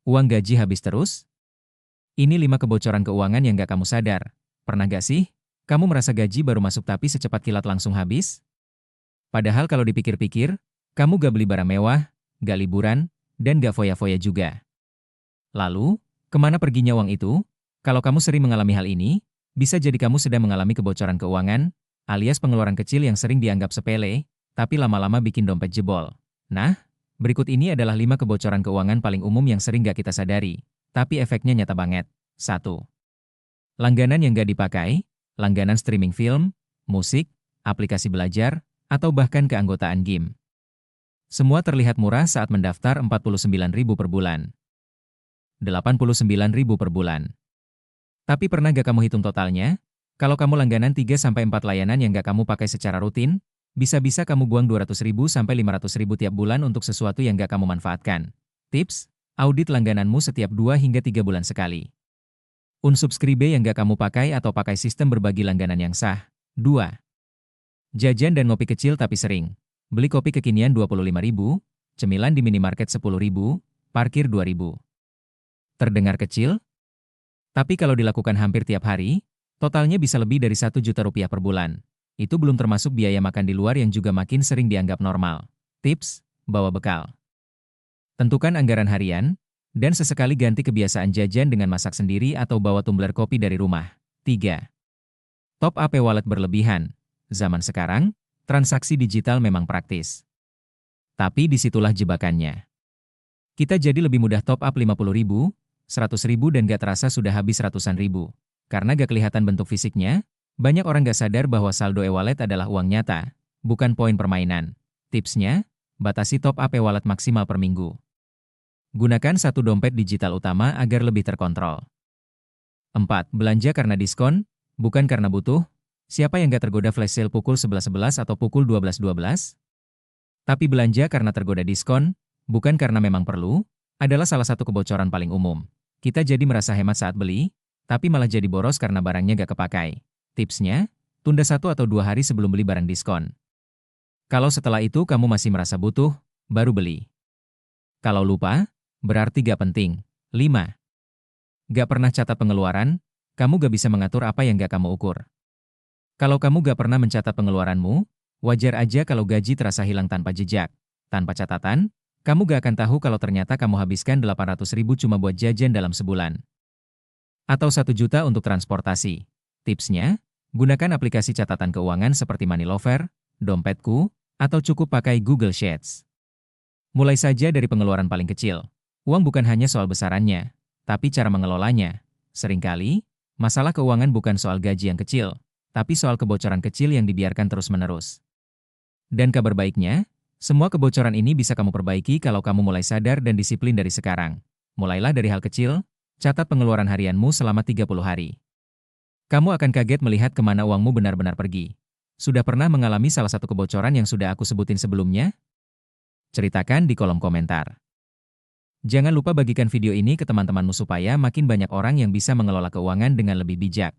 Uang gaji habis terus? Ini 5 kebocoran keuangan yang gak kamu sadar. Pernah gak sih? Kamu merasa gaji baru masuk tapi secepat kilat langsung habis? Padahal kalau dipikir-pikir, kamu gak beli barang mewah, gak liburan, dan gak foya-foya juga. Lalu, kemana perginya uang itu? Kalau kamu sering mengalami hal ini, bisa jadi kamu sedang mengalami kebocoran keuangan, alias pengeluaran kecil yang sering dianggap sepele, tapi lama-lama bikin dompet jebol. Nah, berikut ini adalah 5 kebocoran keuangan paling umum yang sering gak kita sadari, tapi efeknya nyata banget. 1. Langganan yang gak dipakai, langganan streaming film, musik, aplikasi belajar, atau bahkan keanggotaan game. Semua terlihat murah saat mendaftar 49.000 per bulan. 89.000 per bulan. Tapi pernah gak kamu hitung totalnya? Kalau kamu langganan 3-4 layanan yang gak kamu pakai secara rutin, bisa-bisa kamu buang 200.000 sampai 500.000 tiap bulan untuk sesuatu yang gak kamu manfaatkan. Tips, audit langgananmu setiap 2 hingga 3 bulan sekali. Unsubscribe yang gak kamu pakai atau pakai sistem berbagi langganan yang sah. 2. Jajan dan ngopi kecil tapi sering. Beli kopi kekinian 25.000, cemilan di minimarket 10.000, parkir 2.000. Terdengar kecil? Tapi kalau dilakukan hampir tiap hari, totalnya bisa lebih dari 1 juta rupiah per bulan. Itu belum termasuk biaya makan di luar yang juga makin sering dianggap normal. Tips, bawa bekal. Tentukan anggaran harian, dan sesekali ganti kebiasaan jajan dengan masak sendiri atau bawa tumbler kopi dari rumah. 3. Top up e-wallet berlebihan. Zaman sekarang, transaksi digital memang praktis. Tapi disitulah jebakannya. Kita jadi lebih mudah top up 50.000, 100.000 dan gak terasa sudah habis ratusan ribu. Karena gak kelihatan bentuk fisiknya, banyak orang gak sadar bahwa saldo e-wallet adalah uang nyata, bukan poin permainan. Tipsnya, batasi top up e-wallet maksimal per minggu. Gunakan satu dompet digital utama agar lebih terkontrol. 4. Belanja karena diskon, bukan karena butuh. Siapa yang gak tergoda flash sale pukul 11.11 atau pukul 12.12? Tapi belanja karena tergoda diskon, bukan karena memang perlu, adalah salah satu kebocoran paling umum. Kita jadi merasa hemat saat beli, tapi malah jadi boros karena barangnya gak kepakai. Tipsnya, tunda 1 atau 2 hari sebelum beli barang diskon. Kalau setelah itu kamu masih merasa butuh, baru beli. Kalau lupa, berarti gak penting. 5. Gak pernah catat pengeluaran, kamu gak bisa mengatur apa yang gak kamu ukur. Kalau kamu gak pernah mencatat pengeluaranmu, wajar aja kalau gaji terasa hilang tanpa jejak. Tanpa catatan, kamu gak akan tahu kalau ternyata kamu habiskan 800.000 cuma buat jajan dalam sebulan. Atau 1 juta untuk transportasi. Tipsnya, gunakan aplikasi catatan keuangan seperti Moneylover, Dompetku, atau cukup pakai Google Sheets. Mulai saja dari pengeluaran paling kecil. Uang bukan hanya soal besarannya, tapi cara mengelolanya. Seringkali, masalah keuangan bukan soal gaji yang kecil, tapi soal kebocoran kecil yang dibiarkan terus-menerus. Dan kabar baiknya, semua kebocoran ini bisa kamu perbaiki kalau kamu mulai sadar dan disiplin dari sekarang. Mulailah dari hal kecil, catat pengeluaran harianmu selama 30 hari. Kamu akan kaget melihat kemana uangmu benar-benar pergi. Sudah pernah mengalami salah satu kebocoran yang sudah aku sebutin sebelumnya? Ceritakan di kolom komentar. Jangan lupa bagikan video ini ke teman-temanmu supaya makin banyak orang yang bisa mengelola keuangan dengan lebih bijak.